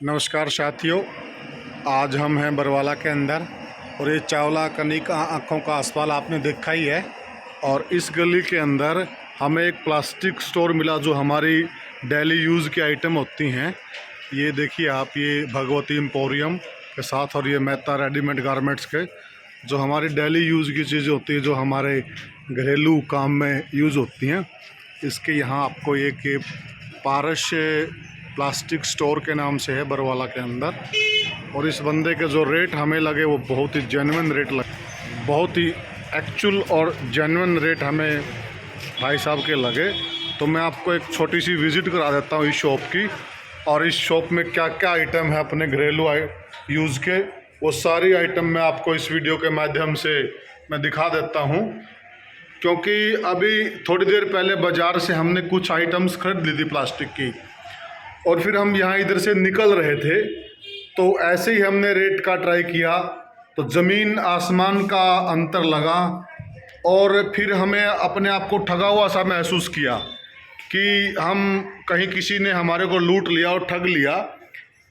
नमस्कार साथियों, आज हम हैं बरवाला के अंदर और ये चावला कनी का आँखों का अस्पताल आपने देखा ही है। और इस गली के अंदर हमें एक प्लास्टिक स्टोर मिला जो हमारी डेली यूज़ की आइटम होती हैं। ये देखिए आप, ये भगवती एम्पोरियम के साथ और ये मेहता रेडीमेड गारमेंट्स के जो हमारी डेली यूज़ की चीज़ें होती है, जो हमारे घरेलू काम में यूज़ होती हैं। इसके यहाँ आपको एक पारस प्लास्टिक स्टोर के नाम से है बरवाला के अंदर। और इस बंदे के जो रेट हमें लगे वो बहुत ही जेन्युइन रेट लगे, बहुत ही एक्चुअल और जेन्युइन रेट हमें भाई साहब के लगे। तो मैं आपको एक छोटी सी विज़िट करा देता हूँ इस शॉप की, और इस शॉप में क्या क्या आइटम है अपने घरेलू यूज़ के, वो सारी आइटम मैं आपको इस वीडियो के माध्यम से मैं दिखा देता हूँ। क्योंकि अभी थोड़ी देर पहले बाज़ार से हमने कुछ आइटम्स खरीद ली थी प्लास्टिक की, और फिर हम यहाँ इधर से निकल रहे थे तो ऐसे ही हमने रेट का ट्राई किया तो ज़मीन आसमान का अंतर लगा। और फिर हमें अपने आप को ठगा हुआ सा महसूस किया कि हम कहीं किसी ने हमारे को लूट लिया और ठग लिया।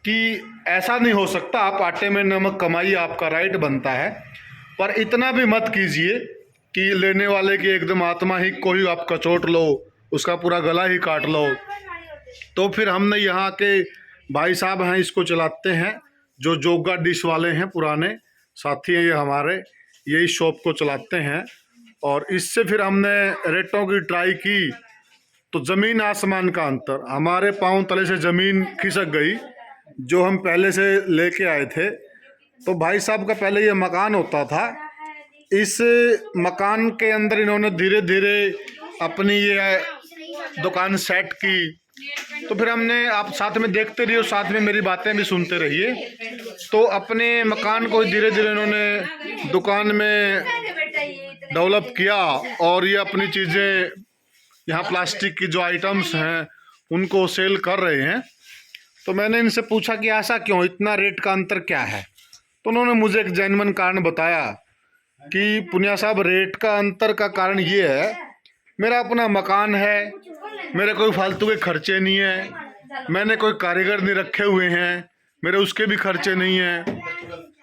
कि ऐसा नहीं हो सकता, आप आटे में नमक कमाइए, आपका राइट बनता है, पर इतना भी मत कीजिए कि लेने वाले की एकदम आत्मा ही कोई आप कचोट लो, उसका पूरा गला ही काट लो। तो फिर हमने यहाँ के भाई साहब हैं, इसको चलाते हैं, जो जोगा डिश वाले हैं, पुराने साथी हैं ये हमारे, यही शॉप को चलाते हैं। और इससे फिर हमने रेटों की ट्राई की तो ज़मीन आसमान का अंतर, हमारे पाँव तले से ज़मीन खिसक गई जो हम पहले से लेके आए थे। तो भाई साहब का पहले ये मकान होता था, इस मकान के अंदर इन्होंने धीरे धीरे अपनी ये दुकान सेट की। तो फिर हमने, आप साथ में देखते रहिए, साथ में मेरी बातें भी सुनते रहिए। तो अपने मकान को धीरे धीरे इन्होंने दुकान में डेवलप किया और ये अपनी चीज़ें यहाँ प्लास्टिक की जो आइटम्स हैं उनको सेल कर रहे हैं। तो मैंने इनसे पूछा कि ऐसा क्यों, इतना रेट का अंतर क्या है। तो उन्होंने मुझे एक जेन्युइन कारण बताया कि पुनिया साहब, रेट का अंतर का कारण ये है, मेरा अपना मकान है, मेरे कोई फालतू के खर्चे नहीं है, मैंने कोई कारीगर नहीं रखे हुए हैं, मेरे उसके भी खर्चे नहीं हैं,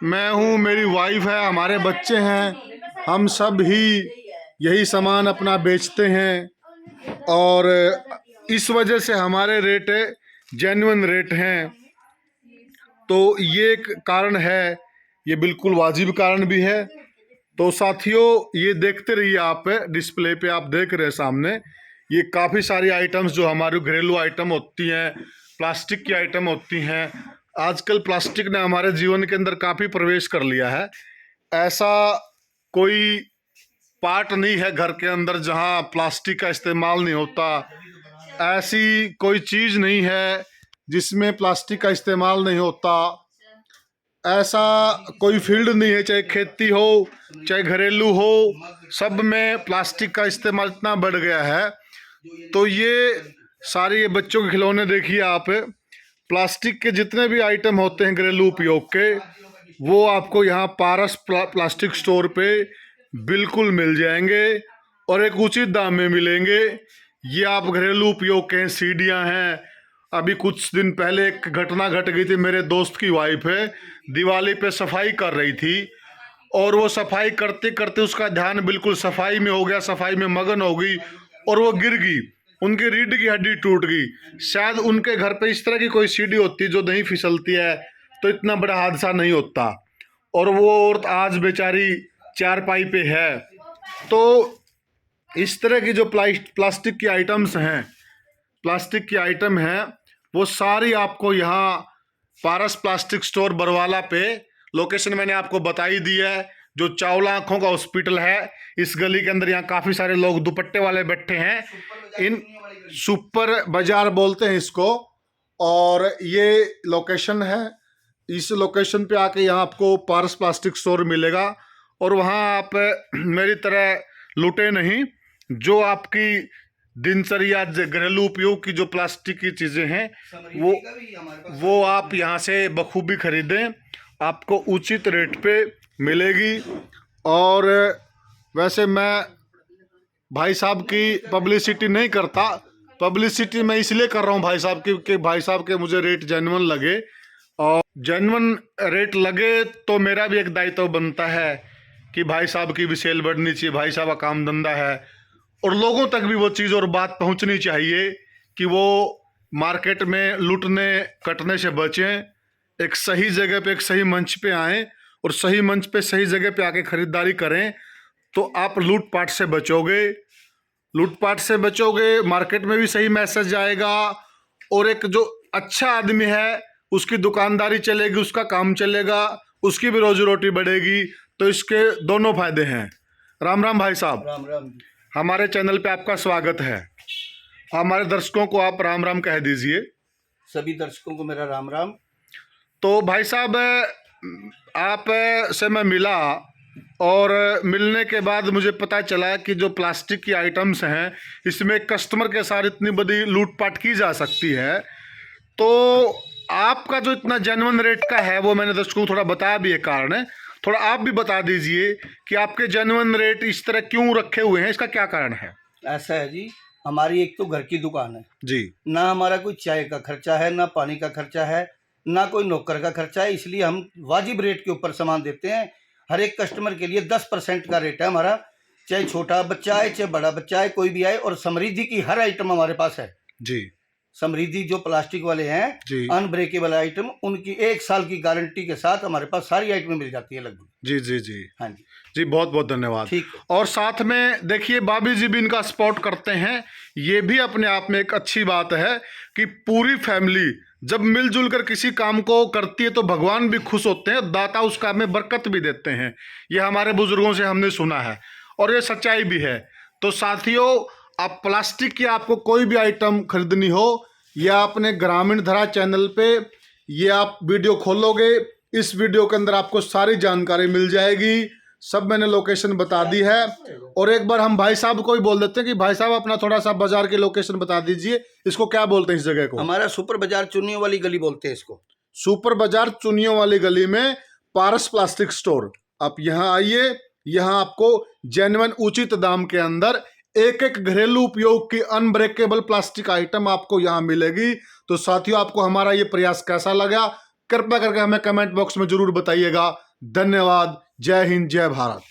मैं हूँ, मेरी वाइफ है, हमारे बच्चे हैं, हम सब ही यही सामान अपना बेचते हैं। और इस वजह से हमारे रेट जेन्युइन रेट हैं। तो ये एक कारण है, ये बिल्कुल वाजिब कारण भी है। तो साथियों, ये देखते रहिए, आप डिस्प्ले पे आप देख रहे हैं सामने, ये काफ़ी सारी आइटम्स जो हमारी घरेलू आइटम होती हैं, प्लास्टिक की आइटम होती हैं। आजकल प्लास्टिक ने हमारे जीवन के अंदर काफ़ी प्रवेश कर लिया है। ऐसा कोई पार्ट नहीं है घर के अंदर जहां प्लास्टिक का इस्तेमाल नहीं होता, ऐसी कोई चीज़ नहीं है जिसमें प्लास्टिक का इस्तेमाल नहीं होता, ऐसा कोई फील्ड नहीं है, चाहे खेती हो चाहे घरेलू हो, सब में प्लास्टिक का इस्तेमाल इतना बढ़ गया है। तो ये सारे ये बच्चों के खिलौने देखिए आप, प्लास्टिक के जितने भी आइटम होते हैं घरेलू उपयोग के, वो आपको यहाँ पारस प्लास्टिक स्टोर पे बिल्कुल मिल जाएंगे और एक उचित दाम में मिलेंगे। ये आप घरेलू उपयोग के हैं, सीढ़ियाँ हैं। अभी कुछ दिन पहले एक घटना घट गई थी, मेरे दोस्त की वाइफ है, दिवाली पे सफाई कर रही थी और वो सफाई करते करते उसका ध्यान बिल्कुल सफाई में हो गया, सफाई में मगन हो गई और वो गिर गई, उनकी रीढ़ की हड्डी टूट गई। शायद उनके घर पे इस तरह की कोई सीढ़ी होती जो नहीं फिसलती है तो इतना बड़ा हादसा नहीं होता, और वो औरत आज बेचारी चारपाई पे है। तो इस तरह की जो प्लास्टिक की आइटम्स हैं, प्लास्टिक की आइटम हैं, वो सारी आपको यहाँ पारस प्लास्टिक स्टोर बरवाला पे, लोकेशन मैंने आपको बताई दी है, जो चावला आँखों का हॉस्पिटल है, इस गली के अंदर। यहाँ काफ़ी सारे लोग दुपट्टे वाले बैठे हैं, इन सुपर बाजार बोलते हैं इसको। और ये लोकेशन है, इस लोकेशन पे आके यहाँ आपको पारस प्लास्टिक स्टोर मिलेगा। और वहाँ आप मेरी तरह लूटे नहीं, जो आपकी दिनचर्या घरेलू उपयोग की जो प्लास्टिक की चीज़ें हैं वो आप यहाँ से बखूबी खरीदें, आपको उचित रेट पे मिलेगी। और वैसे मैं भाई साहब की पब्लिसिटी नहीं करता, पब्लिसिटी मैं इसलिए कर रहा हूँ भाई साहब की कि भाई साहब के मुझे रेट जेन्युइन लगे। और जेन्युइन रेट लगे तो मेरा भी एक दायित्व बनता है कि भाई साहब की भी सेल बढ़नी चाहिए, भाई साहब का काम धंधा है, और लोगों तक भी वो चीज़ और बात पहुंचनी चाहिए कि वो मार्केट में लूटने कटने से बचें, एक सही जगह पे एक सही मंच पे आएँ और सही मंच पे सही जगह पे आके ख़रीदारी करें, तो आप लूटपाट से बचोगे, लूटपाट से बचोगे, मार्केट में भी सही मैसेज जाएगा, और एक जो अच्छा आदमी है उसकी दुकानदारी चलेगी, उसका काम चलेगा, उसकी भी रोजी रोटी बढ़ेगी, तो इसके दोनों फायदे हैं। राम राम भाई साहब। राम राम। हमारे चैनल पे आपका स्वागत है। हमारे दर्शकों को आप राम राम कह दीजिए। सभी दर्शकों को मेरा राम राम। तो भाई साहब, आप से मैं मिला और मिलने के बाद मुझे पता चला कि जो प्लास्टिक की आइटम्स हैं इसमें कस्टमर के साथ इतनी बड़ी लूटपाट की जा सकती है, तो आपका जो इतना जेन्युइन रेट का है वो मैंने दर्शकों को थोड़ा बताया भी है कारण है, थोड़ा आप भी बता दीजिए कि आपके जेन्युइन रेट इस तरह क्यों रखे हुए हैं, इसका क्या कारण है? ऐसा है जी, हमारी एक तो घर की दुकान है जी। ना, हमारा कोई चाय का खर्चा है, ना पानी का खर्चा है, ना कोई नौकर का खर्चा है, इसलिए हम वाजिब रेट के ऊपर सामान देते हैं। हर एक कस्टमर के लिए 10% का रेट है हमारा, चाहे छोटा बच्चा है चाहे बड़ा बच्चा है, कोई भी आए। और समृद्धि की हर आइटम हमारे पास है जी। समृद्धि जो प्लास्टिक वाले हैं अनब्रेकेबल आइटम, उनकी 1 साल की गारंटी के साथ हमारे पास सारी आइटमें मिल जाती है लगभग। जी जी जी। हाँ जी जी, बहुत बहुत धन्यवाद। ठीक। और साथ में देखिए, बाबी जी भी इनका सपोर्ट करते हैं, ये भी अपने आप में एक अच्छी बात है कि पूरी फैमिली जब मिलजुल कर किसी काम को करती है तो भगवान भी खुश होते हैं, दाता उस काम में बरकत भी देते हैं। ये हमारे बुजुर्गों से हमने सुना है और ये सच्चाई भी है। तो साथियों, आप प्लास्टिक की आपको कोई भी आइटम खरीदनी हो, या अपने ग्रामीण धरा चैनल पे ये आप वीडियो खोलोगे, इस वीडियो के अंदर आपको सारी जानकारी मिल जाएगी। सब मैंने लोकेशन बता दी है। और एक बार हम भाई साहब को भी बोल देते हैं कि भाई साहब अपना थोड़ा सा बाजार की लोकेशन बता दीजिए, इसको क्या बोलते हैं इस जगह को? हमारा सुपर बाजार चुनियों वाली गली बोलते हैं इसको। सुपर बाजार चुनियों वाली गली में पारस प्लास्टिक स्टोर। आप यहाँ आइए, यहाँ आपको जेन्युइन उचित दाम के अंदर एक एक घरेलू उपयोग की अनब्रेकेबल प्लास्टिक आइटम आपको यहाँ मिलेगी। तो साथियों, आपको हमारा ये प्रयास कैसा लगा, कृपया करके हमें कमेंट बॉक्स में जरूर बताइएगा। धन्यवाद। जय हिंद, जय भारत।